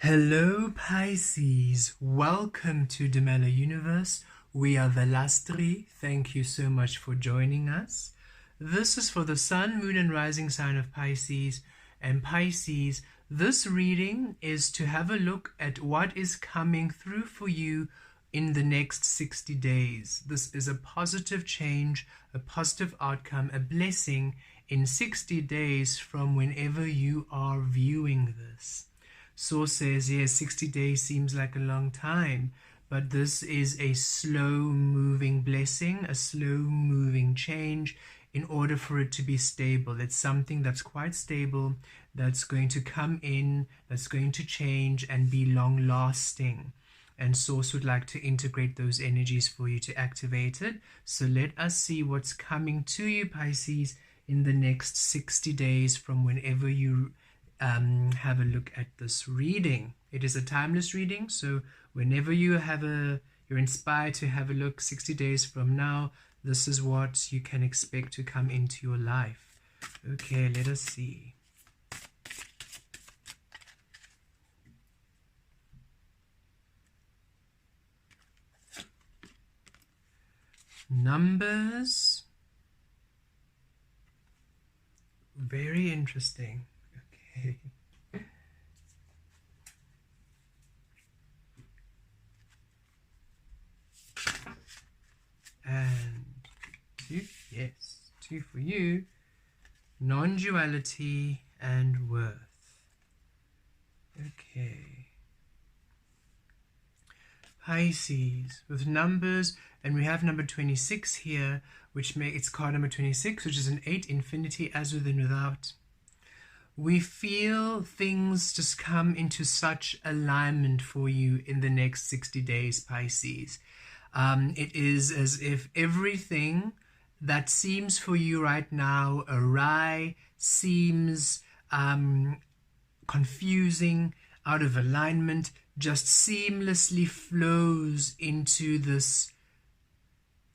Hello Pisces, welcome to the Mela Universe. We are Velastri. Thank you so much for joining us. This is for the Sun, Moon and Rising sign of Pisces. And Pisces, this reading is to have a look at what is coming through for you in the next 60 days. This is a positive change, a positive outcome, a blessing in 60 days from whenever you are viewing this. Source says, yes, 60 days seems like a long time, but this is a slow-moving blessing, a slow-moving change in order for it to be stable. It's something that's quite stable, that's going to come in, that's going to change and be long-lasting. And Source would like to integrate those energies for you to activate it. So let us see what's coming to you, Pisces, in the next 60 days from whenever you have a look at this reading. It is a timeless reading, so whenever you're inspired to have a look 60 days from now, this is what you can expect to come into your life. Okay, let us see. Numbers. Very interesting. Okay. And two, yes, two for you. Non-duality and worth. Okay. Pisces with numbers, and we have number 26 here, which makes it's card number 26, which is an 8, infinity, as within, without. We feel things just come into such alignment for you in the next 60 days, Pisces. It is as if everything that seems for you right now awry, seems confusing, out of alignment, just seamlessly flows into this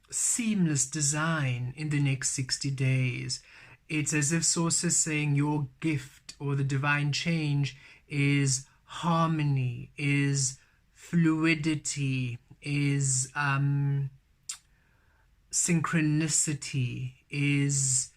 seamless design in the next 60 days. It's as if Source is saying your gift or the divine change is harmony, is fluidity, is synchronicity, is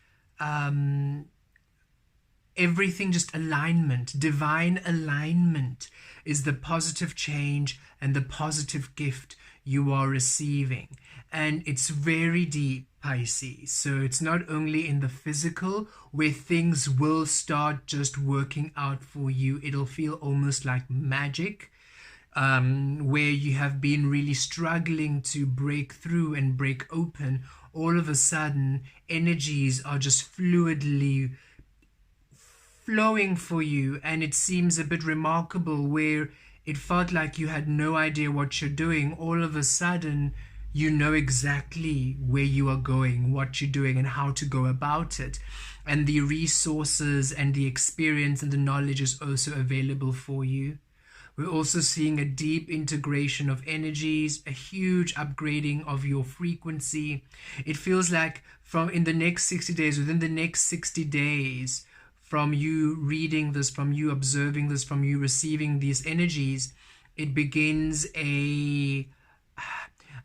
everything just alignment. Divine alignment is the positive change and the positive gift you are receiving. And it's very deep, Pisces. So it's not only in the physical where things will start just working out for you. It'll feel almost like magic, where you have been really struggling to break through and break open. All of a sudden, energies are just fluidly flowing for you, and it seems a bit remarkable where it felt like you had no idea what you're doing. All of a sudden, you know exactly where you are going, what you're doing, and how to go about it. And the resources and the experience and the knowledge is also available for you. We're also seeing a deep integration of energies, a huge upgrading of your frequency. It feels like in the next 60 days, within the next 60 days, from you reading this, from you observing this, from you receiving these energies, it begins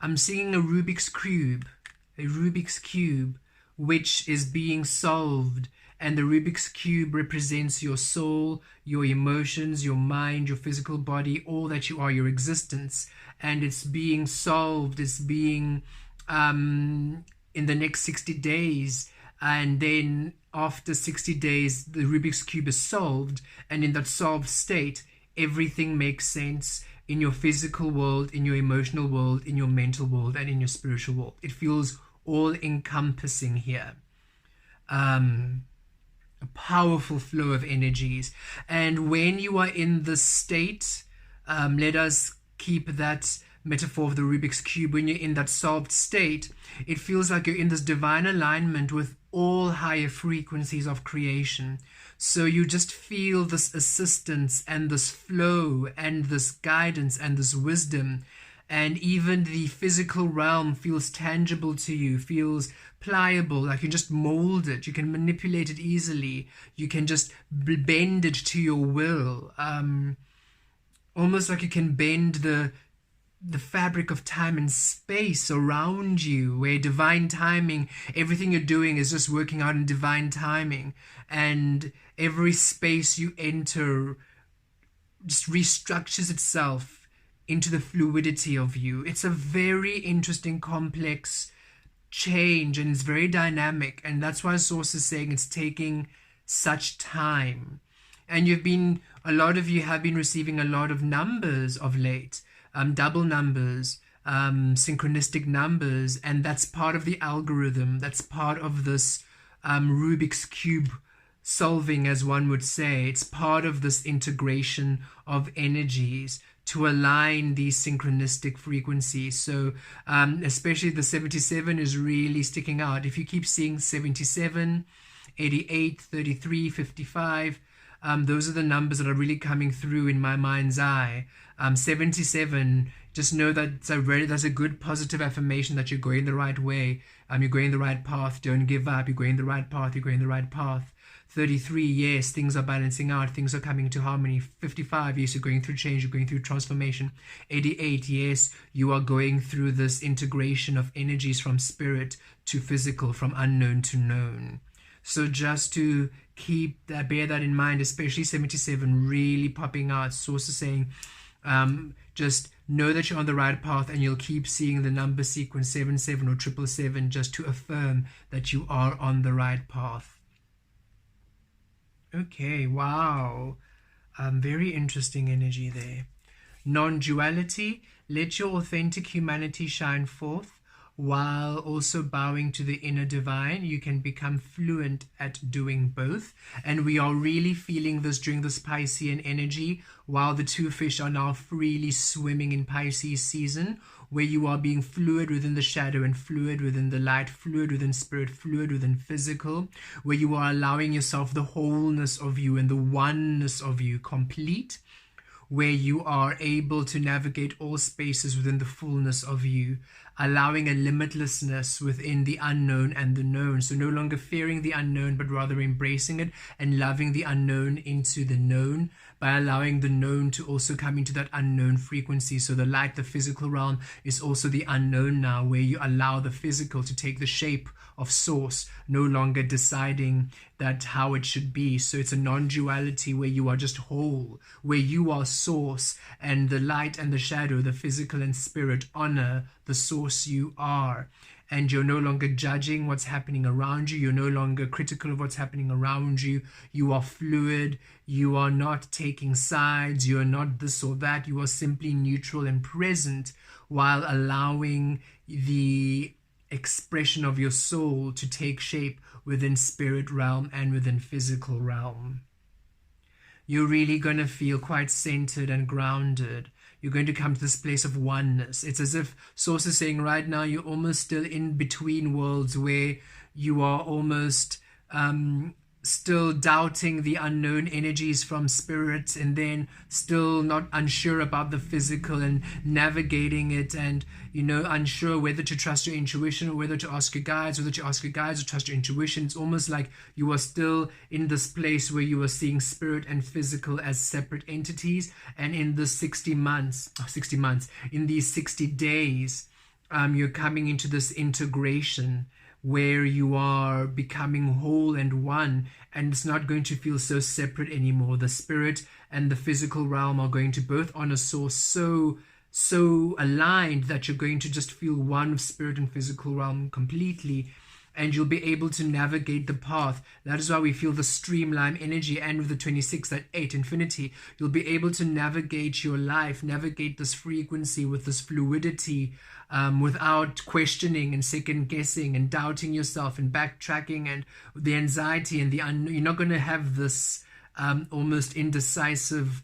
I'm seeing a Rubik's Cube, which is being solved. And the Rubik's Cube represents your soul, your emotions, your mind, your physical body, all that you are, your existence. And it's being solved, it's being in the next 60 days. And then after 60 days, the Rubik's Cube is solved. And in that solved state, everything makes sense in your physical world, in your emotional world, in your mental world, and in your spiritual world. It feels all-encompassing here. A powerful flow of energies. And when you are in this state, let us keep that metaphor of the Rubik's Cube. When you're in that solved state, it feels like you're in this divine alignment with all higher frequencies of creation. So you just feel this assistance and this flow and this guidance and this wisdom. And even the physical realm feels tangible to you, feels pliable, like you just mold it, you can manipulate it easily, you can just bend it to your will. almost like you can bend the fabric of time and space around you, where divine timing, everything you're doing is just working out in divine timing, and every space you enter just restructures itself into the fluidity of you. It's a very interesting, complex change, and it's very dynamic, and that's why Source is saying it's taking such time. And a lot of you have been receiving a lot of numbers of late, double numbers, synchronistic numbers, and that's part of the algorithm. That's part of this Rubik's Cube solving, as one would say. It's part of this integration of energies to align these synchronistic frequencies. So especially the 77 is really sticking out. If you keep seeing 77, 88, 33, 55, those are the numbers that are really coming through in my mind's eye. 77, just know that that's a good positive affirmation that you're going the right way. You're going the right path. Don't give up. You're going the right path. You're going the right path. 33, yes, things are balancing out. Things are coming into harmony. 55, yes, you're going through change. You're going through transformation. 88, yes, you are going through this integration of energies from spirit to physical, from unknown to known. So just to bear that in mind, especially 77 really popping out. Source is saying, just know that you're on the right path, and you'll keep seeing the number sequence 77 or 777 just to affirm that you are on the right path. Okay, wow. Very interesting energy there. Non-duality, let your authentic humanity shine forth. While also bowing to the inner divine, you can become fluent at doing both. And we are really feeling this during this Piscean energy, while the two fish are now freely swimming in Pisces season, where you are being fluid within the shadow and fluid within the light, fluid within spirit, fluid within physical, where you are allowing yourself the wholeness of you and the oneness of you complete, where you are able to navigate all spaces within the fullness of you, allowing a limitlessness within the unknown and the known. So no longer fearing the unknown, but rather embracing it and loving the unknown into the known, by allowing the known to also come into that unknown frequency. So the light, the physical realm, is also the unknown now, where you allow the physical to take the shape of source, no longer deciding that how it should be. So it's a non-duality where you are just whole, where you are source, and the light and the shadow, the physical and spirit, honor the source you are. And you're no longer judging what's happening around you. You're no longer critical of what's happening around you. You are fluid. You are not taking sides. You are not this or that. You are simply neutral and present, while allowing the expression of your soul to take shape within spirit realm and within physical realm. You're really going to feel quite centered and grounded. You're going to come to this place of oneness. It's as if Source is saying right now you're almost still in between worlds, where you are almost still doubting the unknown energies from spirit, and then still not unsure about the physical and navigating it, and unsure whether to trust your intuition or whether to ask your guides, whether to ask your guides or trust your intuition. It's almost like you are still in this place where you are seeing spirit and physical as separate entities. And in the 60 months, in these 60 days, you're coming into this integration where you are becoming whole and one, and it's not going to feel so separate anymore. The spirit and the physical realm are going to both honor source so aligned that you're going to just feel one with spirit and physical realm completely, and you'll be able to navigate the path. That is why we feel the streamline energy, and with the 26, that 8, infinity, you'll be able to navigate your life, navigate this frequency with this fluidity, without questioning and second guessing and doubting yourself and backtracking and the anxiety and you're not going to have this almost indecisive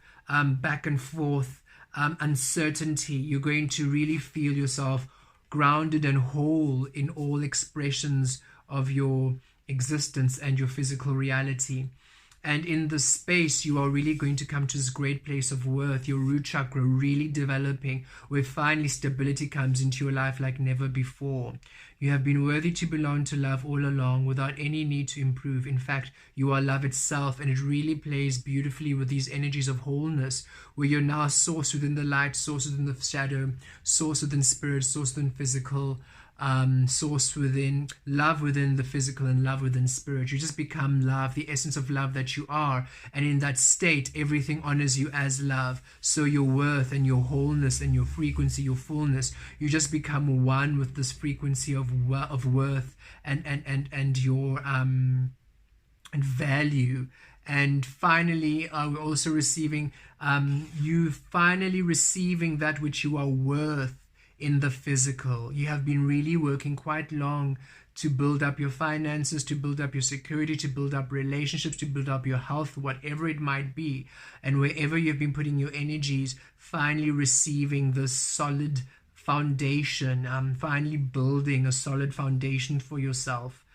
back and forth uncertainty. You're going to really feel yourself grounded and whole in all expressions of your existence and your physical reality. And in this space, you are really going to come to this great place of worth, your root chakra really developing, where finally stability comes into your life like never before. You have been worthy to belong to love all along without any need to improve. In fact, you are love itself, and it really plays beautifully with these energies of wholeness, where you're now source within the light, source within the shadow, source within spirit, source within physical, source within love, within the physical, and love within spirit. You just become love, the essence of love that you are, and in that state everything honors you as love. So your worth and your wholeness and your frequency, your fullness, you just become one with this frequency of worth and your and value. And finally, we're also receiving you finally receiving that which you are worth in the physical. You have been really working quite long to build up your finances, to build up your security, to build up relationships, to build up your health, whatever it might be. And wherever you've been putting your energies, finally receiving this solid foundation, finally building a solid foundation for yourself,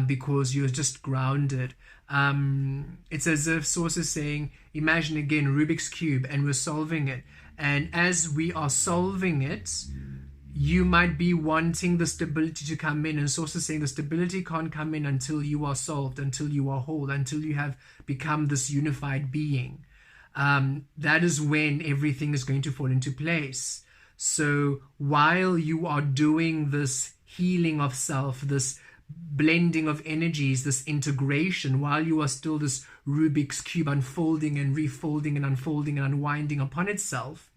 because you're just grounded. It's as if Source is saying, imagine again Rubik's Cube, and we're solving it. And as we are solving it, you might be wanting the stability to come in, and Source is saying the stability can't come in until you are solved, until you are whole, until you have become this unified being. That is when everything is going to fall into place. So while you are doing this healing of self, this blending of energies, this integration, while you are still this Rubik's Cube unfolding and refolding and unfolding and unwinding upon itself,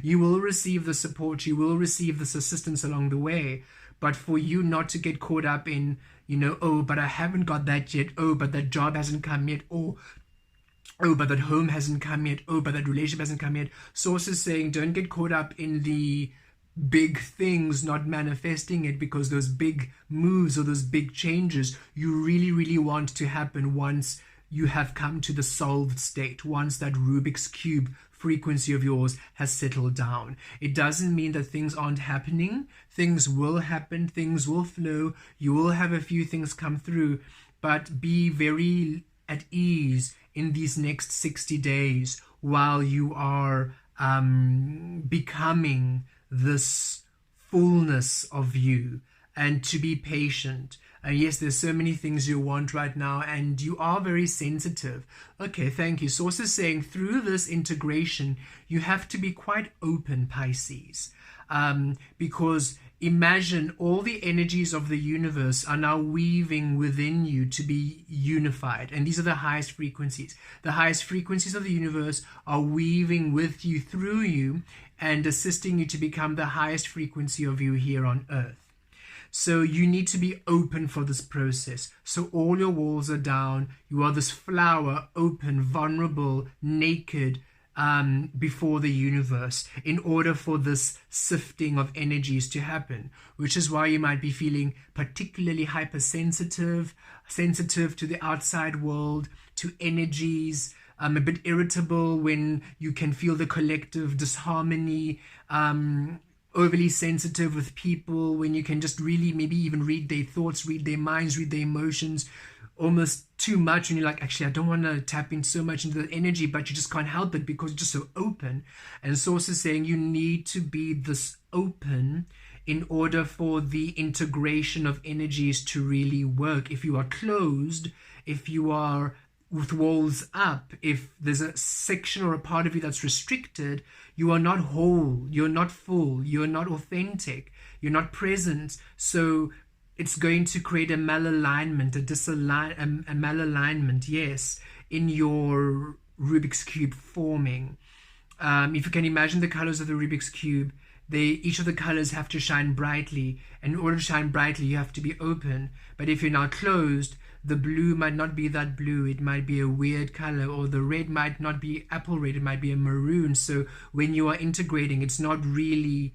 you will receive the support, you will receive this assistance along the way. But for you not to get caught up in, oh, but I haven't got that yet, oh, but that job hasn't come yet, oh, but that home hasn't come yet, oh, but that relationship hasn't come yet. Source is saying, don't get caught up in the big things not manifesting it, because those big moves or those big changes you really, really want to happen once you have come to the solved state, once that Rubik's Cube frequency of yours has settled down. It doesn't mean that things aren't happening. Things will happen, things will flow, you will have a few things come through, but be very at ease in these next 60 days while you are becoming this fullness of you, and to be patient. And yes, there's so many things you want right now, and you are very sensitive. Okay, thank you. Source is saying through this integration, you have to be quite open, Pisces, because imagine all the energies of the universe are now weaving within you to be unified. And these are the highest frequencies. The highest frequencies of the universe are weaving with you, through you, and assisting you to become the highest frequency of you here on earth. So you need to be open for this process. So all your walls are down. You are this flower, open, vulnerable, naked, before the universe, in order for this sifting of energies to happen, which is why you might be feeling particularly hypersensitive, sensitive to the outside world, to energies, a bit irritable when you can feel the collective disharmony, overly sensitive with people when you can just really maybe even read their thoughts, read their minds, read their emotions, almost too much, and you're like, actually I don't want to tap in so much into the energy, but you just can't help it because you're just so open. And Source is saying you need to be this open in order for the integration of energies to really work. If you are closed, if you are with walls up, if there's a section or a part of you that's restricted, you are not whole, you're not full, you're not authentic, you're not present. So it's going to create a malalignment, a malalignment, yes, in your Rubik's Cube forming. If you can imagine the colors of the Rubik's Cube, each of the colors have to shine brightly. And in order to shine brightly, you have to be open. But if you're now closed, the blue might not be that blue, it might be a weird color, or the red might not be apple red, it might be a maroon. So when you are integrating, it's not really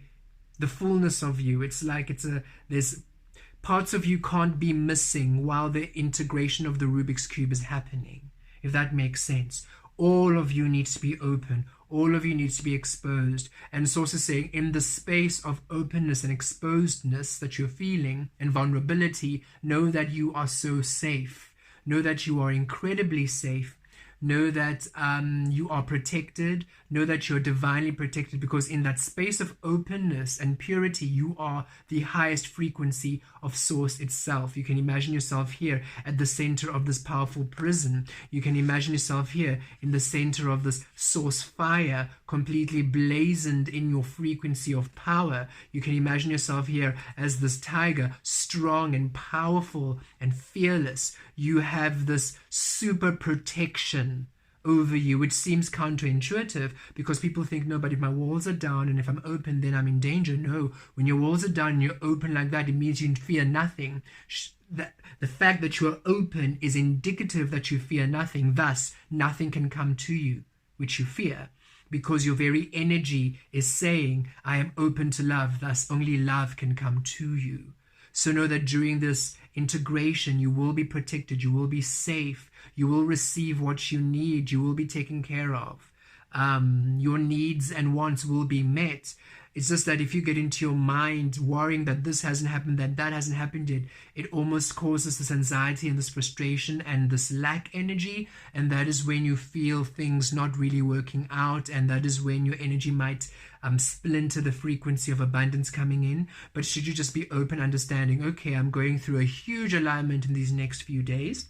the fullness of you. It's like there's parts of you can't be missing while the integration of the Rubik's Cube is happening, if that makes sense. All of you needs to be open. All of you needs to be exposed. And Source is saying, in the space of openness and exposedness that you're feeling and vulnerability, know that you are so safe. Know that you are incredibly safe. Know that you are protected. Know that you're divinely protected, because in that space of openness and purity, you are the highest frequency of source itself. You can imagine yourself here at the center of this powerful prism. You can imagine yourself here in the center of this source fire, completely blazoned in your frequency of power. You can imagine yourself here as this tiger, strong and powerful and fearless. You have this super protection over you, which seems counterintuitive, because people think, no, but if my walls are down and if I'm open, then I'm in danger. No, when your walls are down and you're open like that, it means you fear nothing. The fact that you are open is indicative that you fear nothing. Thus, nothing can come to you which you fear, because your very energy is saying, I am open to love. Thus, only love can come to you. So know that during this integration, you will be protected, you will be safe, you will receive what you need, you will be taken care of. Your needs and wants will be met. It's just that if you get into your mind worrying that this hasn't happened, that hasn't happened yet, it almost causes this anxiety and this frustration and this lack energy. And that is when you feel things not really working out. And that is when your energy might splinter the frequency of abundance coming in. But should you just be open, understanding, okay, I'm going through a huge alignment in these next few days,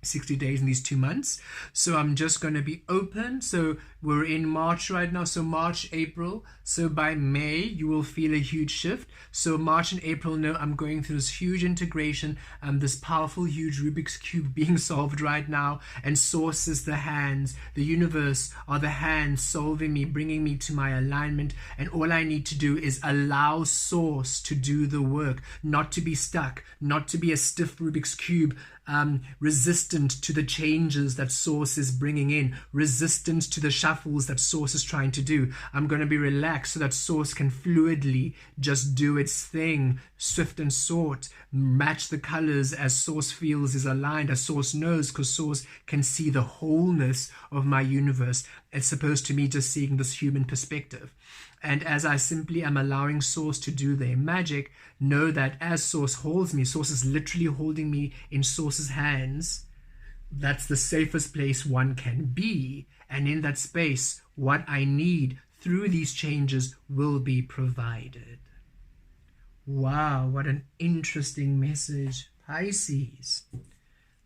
60 days in these 2 months. So I'm just going to be open. So we're in March right now. So March, April. So by May, you will feel a huge shift. So March and April, no, I'm going through this huge integration, this powerful, huge Rubik's Cube being solved right now. And source is the hands. The universe are the hands solving me, bringing me to my alignment. And all I need to do is allow source to do the work, not to be stuck, not to be a stiff Rubik's Cube, resistant to the changes that source is bringing in, resistant to the shuffles that source is trying to do. I'm going to be relaxed so that source can fluidly just do its thing, swift and sort, match the colors as source feels is aligned, as source knows, because source can see the wholeness of my universe, as opposed to me just seeing this human perspective. And as I simply am allowing source to do their magic, know that as source holds me, source is literally holding me in source's hands. That's the safest place one can be. And in that space, what I need through these changes will be provided. Wow, what an interesting message, Pisces.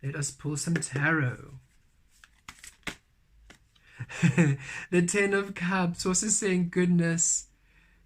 Let us pull some tarot. The Ten of Cups also saying, goodness,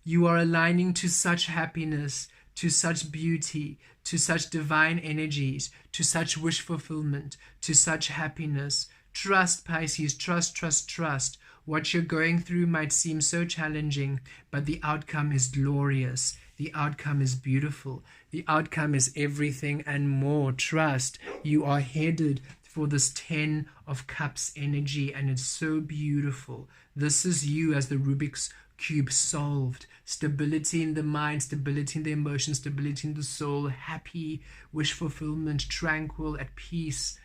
you are aligning to such happiness, to such beauty, to such divine energies, to such wish fulfillment, to such happiness. Trust, Pisces, trust, trust, trust. What you're going through might seem so challenging, but the outcome is glorious. The outcome is beautiful. The outcome is everything and more. Trust. You are headed for this 10 of Cups energy, and it's so beautiful. This is you as the Rubik's Cube solved. Stability in the mind, stability in the emotions, stability in the soul, happy, wish fulfillment, tranquil, at peace,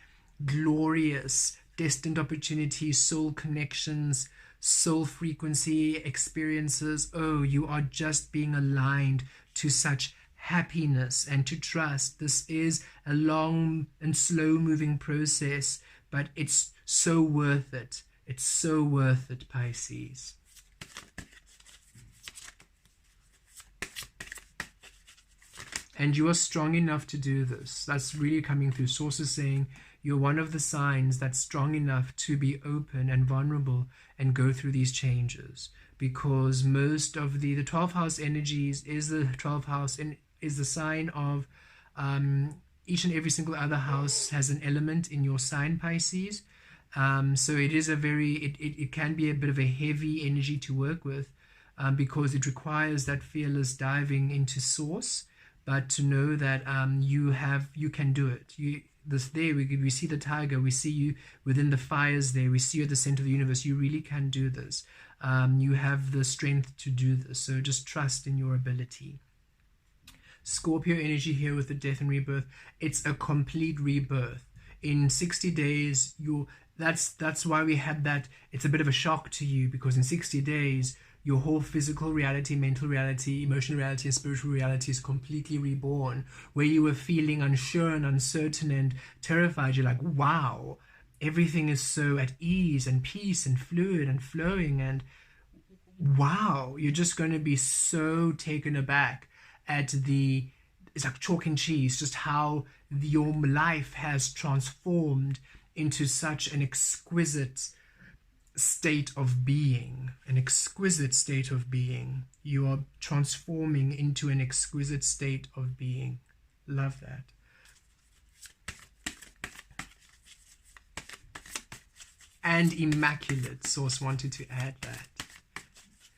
glorious, destined opportunities, soul connections, soul frequency experiences. Oh, you are just being aligned to such happiness and to trust. This is a long and slow moving process, but it's so worth it. It's so worth it, Pisces. And you are strong enough to do this. That's really coming through. Sources saying you're one of the signs that's strong enough to be open and vulnerable and go through these changes, because most of the 12th house energies is the 12th house and is the sign of each and every single other house has an element in your sign, Pisces. So it is a very, it can be a bit of a heavy energy to work with, because it requires that fearless diving into source, but to know that you can do it. We see the tiger, we see you within the fires there, we see you at the center of the universe. You really can do this. You have the strength to do this. So just trust in your ability. Scorpio energy here with the death and rebirth. It's a complete rebirth. In 60 days, that's why we had that. It's a bit of a shock to you, because in 60 days, your whole physical reality, mental reality, emotional reality, and spiritual reality is completely reborn. Where you were feeling unsure and uncertain and terrified, you're like, wow, everything is so at ease and peace and fluid and flowing, and wow, you're just going to be so taken aback at it's like chalk and cheese, just how your life has transformed into such an exquisite state of being. An exquisite state of being. You are transforming into an exquisite state of being. Love that. And immaculate. Source wanted to add that.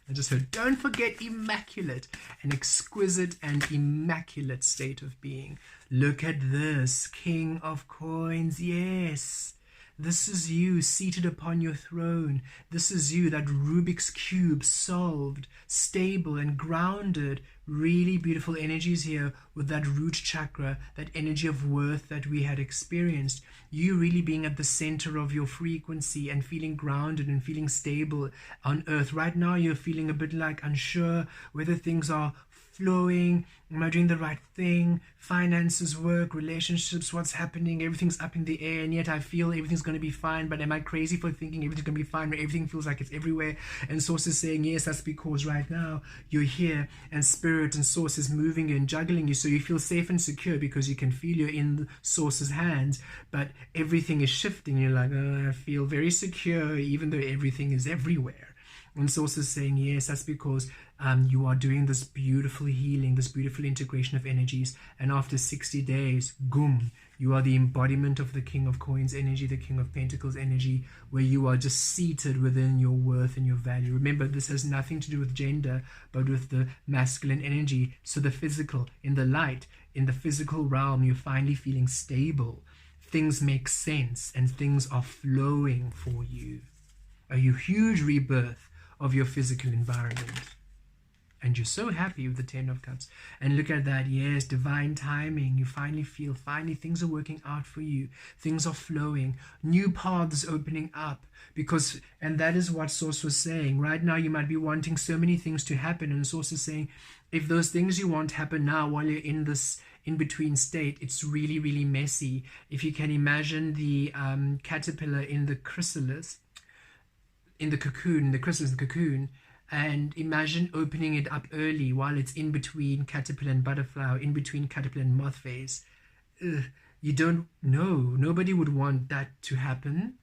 I just heard, don't forget immaculate. An exquisite and immaculate state of being. Look at this, King of Coins. Yes, this is you seated upon your throne. This is you, that Rubik's Cube solved, stable and grounded. Really beautiful energies here with that root chakra, that energy of worth that we had experienced. You really being at the center of your frequency and feeling grounded and feeling stable on earth. Right now you're feeling a bit like unsure whether things are flowing, am I doing the right thing, finances, work, relationships, what's happening, everything's up in the air, and yet I feel everything's going to be fine, but am I crazy for thinking everything's going to be fine when everything feels like it's everywhere? And Source is saying, yes, that's because right now you're here and Spirit and Source is moving you and juggling you, so you feel safe and secure because you can feel you're in the Source's hands, but everything is shifting. You're like, oh, I feel very secure even though everything is everywhere. And Source is saying, yes, that's because you are doing this beautiful healing, this beautiful integration of energies. And after 60 days, boom, you are the embodiment of the King of Coins energy, the King of Pentacles energy, where you are just seated within your worth and your value. Remember, this has nothing to do with gender, but with the masculine energy. So the physical, in the light, in the physical realm, you're finally feeling stable. Things make sense and things are flowing for you. A huge rebirth of your physical environment. And you're so happy with the Ten of Cups. And look at that, yes, divine timing. You finally feel, things are working out for you. Things are flowing. New paths opening up. And that is what Source was saying. Right now you might be wanting so many things to happen. And Source is saying, if those things you want happen now while you're in this in-between state, it's really, really messy. If you can imagine the caterpillar in the chrysalis, in the cocoon, the chrysalis, the cocoon, and imagine opening it up early while it's in between caterpillar and butterfly, or in between caterpillar and moth phase. You don't know. Nobody would want that to happen.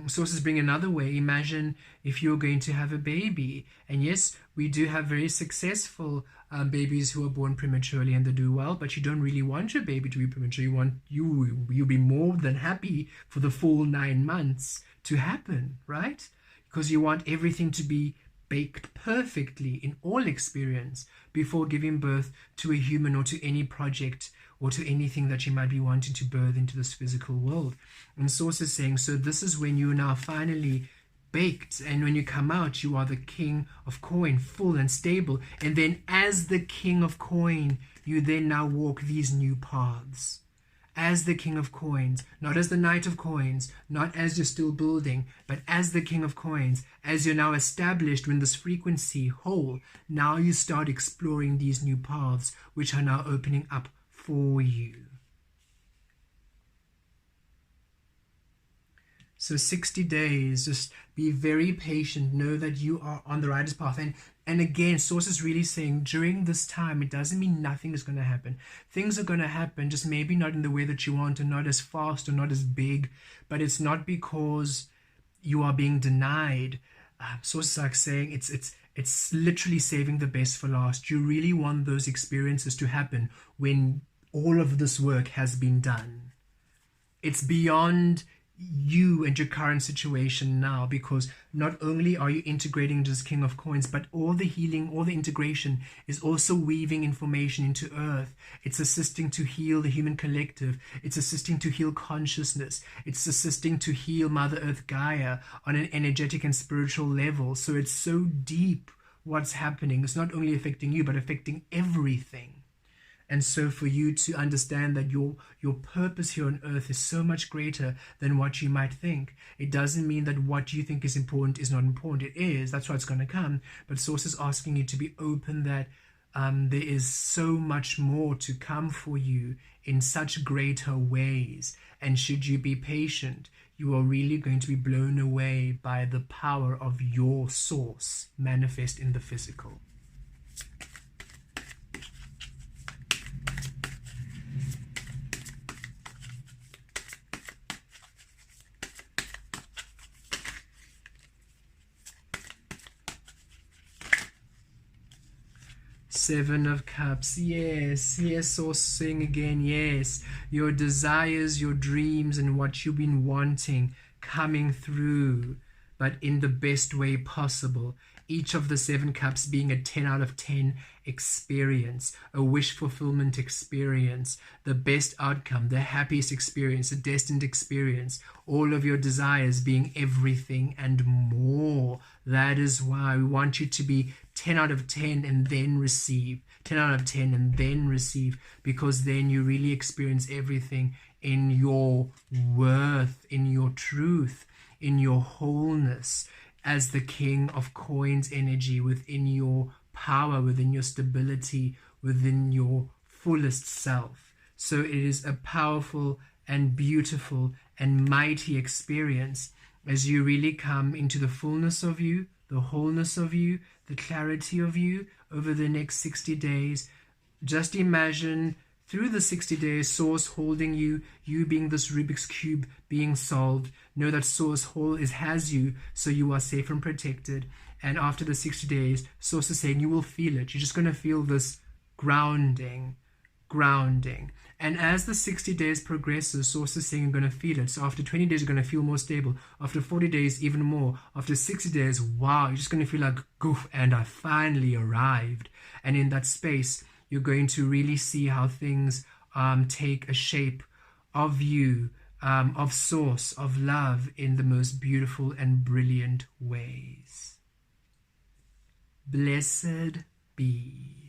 Sources bring another way. Imagine if you're going to have a baby. And yes, we do have very successful babies who are born prematurely and they do well, but you don't really want your baby to be premature. You'll be more than happy for the full 9 months to happen, right? Because you want everything to be baked perfectly in all experience before giving birth to a human or to any project or to anything that you might be wanting to birth into this physical world. And Source is saying, so this is when you're now finally baked, and when you come out, you are the King of Coin, full and stable. And then as the King of Coin, you then now walk these new paths. As the King of Coins, not as the Knight of Coins, not as you're still building, but as the King of Coins, as you're now established in this frequency whole, now you start exploring these new paths, which are now opening up for you. So 60 days, just be very patient, know that you are on the right path. And again, Source is really saying during this time, it doesn't mean nothing is going to happen. Things are going to happen, just maybe not in the way that you want, or not as fast, or not as big, but it's not because you are being denied. Source is like saying it's literally saving the best for last. You really want those experiences to happen when all of this work has been done. It's beyond you and your current situation now, because not only are you integrating into this King of Coins, but all the healing, all the integration is also weaving information into earth. It's assisting to heal the human collective. It's assisting to heal consciousness. It's assisting to heal Mother Earth Gaia on an energetic and spiritual level. So it's so deep what's happening. It's not only affecting you, but affecting everything. And so for you to understand that your purpose here on earth is so much greater than what you might think. It doesn't mean that what you think is important is not important. It is. That's why it's going to come. But Source is asking you to be open that there is so much more to come for you in such greater ways. And should you be patient, you are really going to be blown away by the power of your source manifest in the physical. Seven of Cups. Yes, yes, Source saying again, yes, your desires, your dreams, and what you've been wanting coming through, but in the best way possible. Each of the 7 cups being a 10 out of 10 experience, a wish fulfillment experience, the best outcome, the happiest experience, a destined experience, all of your desires being everything and more. That is why we want you to be 10 out of 10 and then receive, 10 out of 10 and then receive, because then you really experience everything in your worth, in your truth, in your wholeness, as the King of Coins energy, within your power, within your stability, within your fullest self. So it is a powerful and beautiful and mighty experience as you really come into the fullness of you, the wholeness of you, the clarity of you over the next 60 days. Just imagine through the 60 days, Source holding you, you being this Rubik's Cube being solved. Know that Source has you, so you are safe and protected. And after the 60 days, Source is saying you will feel it. You're just going to feel this grounding. And as the 60 days progresses, Source is saying you're going to feel it. So after 20 days, you're going to feel more stable. After 40 days, even more. After 60 days, wow, you're just going to feel like, goof, and I finally arrived. And in that space, you're going to really see how things take a shape of you, of Source, of love, in the most beautiful and brilliant ways. Blessed be.